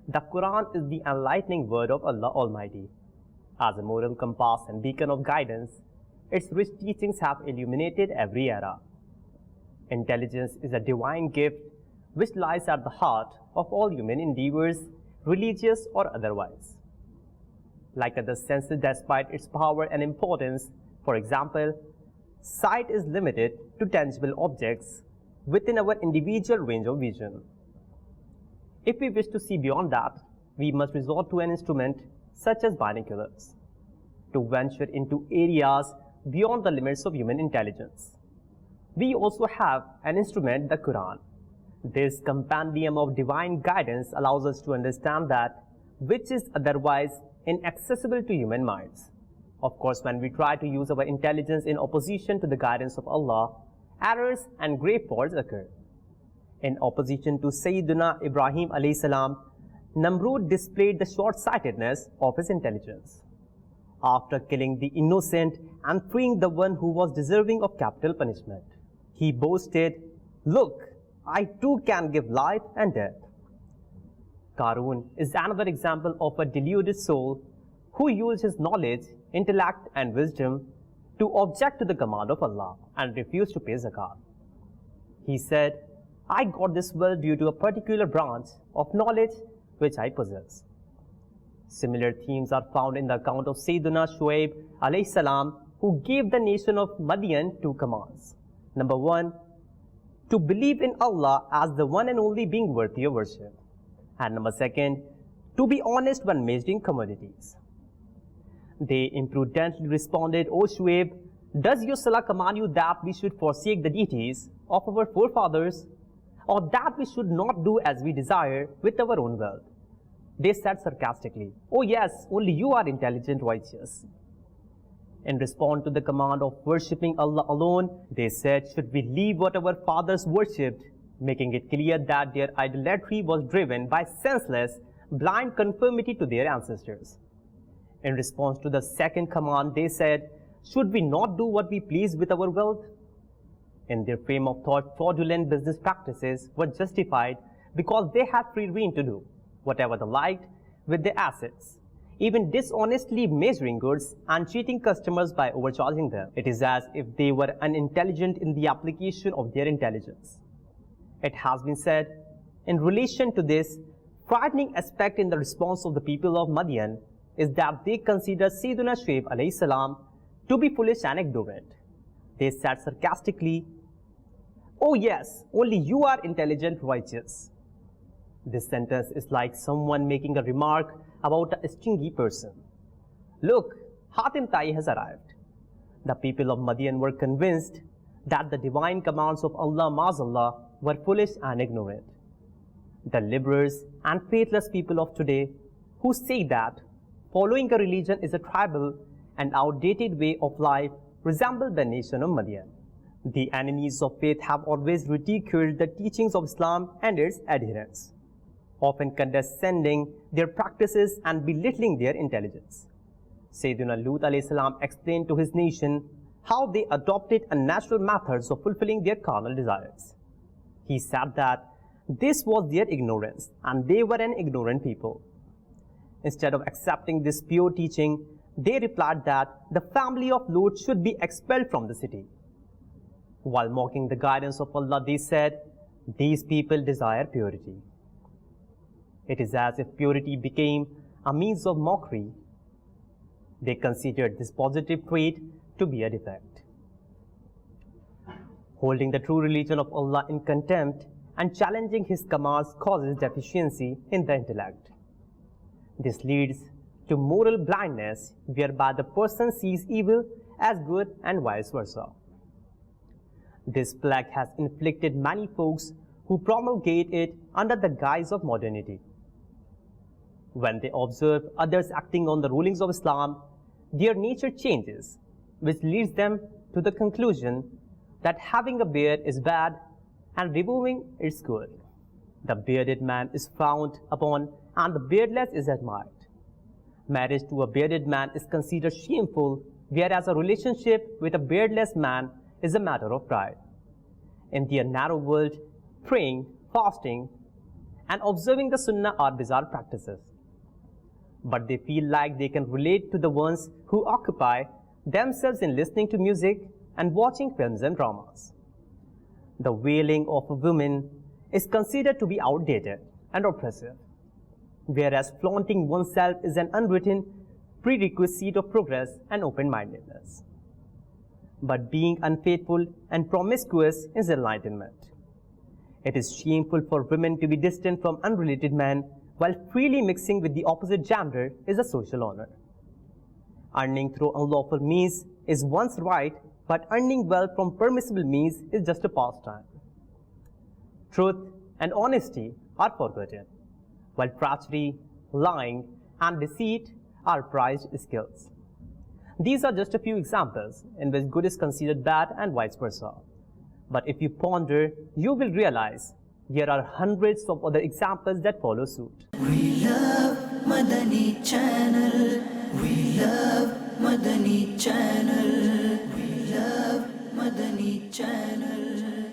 The Quran is the enlightening word of Allah Almighty. As a moral compass and beacon of guidance, its rich teachings have illuminated every era. Intelligence is a divine gift which lies at the heart of all human endeavors, religious or otherwise. Like other senses, despite its power and importance, for example, sight is limited to tangible objects within our individual range of vision. If we wish to see beyond that, we must resort to an instrument such as binoculars to venture into areas beyond the limits of human intelligence. We also have an instrument, the Quran. This compendium of divine guidance allows us to understand that which is otherwise inaccessible to human minds. Of course, when we try to use our intelligence in opposition to the guidance of Allah, errors and grave faults occur. In opposition to Sayyidina Ibrahim alayhi salam, Namrud displayed the short-sightedness of his intelligence. After killing the innocent and freeing the one who was deserving of capital punishment, he boasted, "Look, I too can give life and death." Qarun is another example of a deluded soul who used his knowledge, intellect and wisdom to object to the command of Allah and refused to pay zakat. He said, "I got this wealth due to a particular branch of knowledge which I possess." Similar themes are found in the account of Sayyidina Shuaib alayhi salam, who gave the nation of Madian two commands. Number one, to believe in Allah as the one and only being worthy of worship. And number second, to be honest when measuring commodities. They imprudently responded, "O Shuaib, does your Salah command you that we should forsake the deities of our forefathers, or that we should not do as we desire with our own wealth?" They said sarcastically, "Oh yes, only you are intelligent, righteous." In response to the command of worshipping Allah alone, they said, "Should we leave what our fathers worshipped?" making it clear that their idolatry was driven by senseless, blind conformity to their ancestors. In response to the second command, they said, "Should we not do what we please with our wealth?" In their frame of thought, fraudulent business practices were justified because they had free rein to do whatever they liked with their assets, even dishonestly measuring goods and cheating customers by overcharging them. It is as if they were unintelligent in the application of their intelligence. It has been said, in relation to this frightening aspect in the response of the people of Madian, is that they considered Sayyidina Shuaib alayhi salam to be foolish and ignorant. They said sarcastically, "Oh yes, only you are intelligent, righteous." This sentence is like someone making a remark about a stingy person. "Look, Hatim Tai has arrived." The people of Madian were convinced that the divine commands of Allah Mazallah were foolish and ignorant. The liberals and faithless people of today who say that following a religion is a tribal and outdated way of life resemble the nation of Madian. The enemies of faith have always ridiculed the teachings of Islam and its adherents, often condescending their practices and belittling their intelligence. Sayyidina Lut alayhi salam explained to his nation how they adopted unnatural methods of fulfilling their carnal desires. He said that this was their ignorance and they were an ignorant people. Instead of accepting this pure teaching, they replied that the family of Lut should be expelled from the city. While mocking the guidance of Allah, they said, "These people desire purity." It is as if purity became a means of mockery. They considered this positive trait to be a defect. Holding the true religion of Allah in contempt and challenging His commands causes deficiency in the intellect. This leads to moral blindness, whereby the person sees evil as good and vice versa. This plague has inflicted many folks who promulgate it under the guise of modernity. When they observe others acting on the rulings of Islam, their nature changes, which leads them to the conclusion that having a beard is bad and removing is good. The bearded man is frowned upon and the beardless is admired. Marriage to a bearded man is considered shameful, whereas a relationship with a beardless man is a matter of pride. In their narrow world, praying, fasting, and observing the Sunnah are bizarre practices. But they feel like they can relate to the ones who occupy themselves in listening to music and watching films and dramas. The wailing of a woman is considered to be outdated and oppressive, whereas flaunting oneself is an unwritten prerequisite of progress and open-mindedness. But being unfaithful and promiscuous is enlightenment. It is shameful for women to be distant from unrelated men, while freely mixing with the opposite gender is a social honor. Earning through unlawful means is one's right, but earning wealth from permissible means is just a pastime. Truth and honesty are forgotten, while treachery, lying, and deceit are prized skills. These are just a few examples in which good is considered bad and vice versa. But if you ponder, you will realize there are hundreds of other examples that follow suit. We love Madani Channel. We love Madani Channel. We love Madani Channel.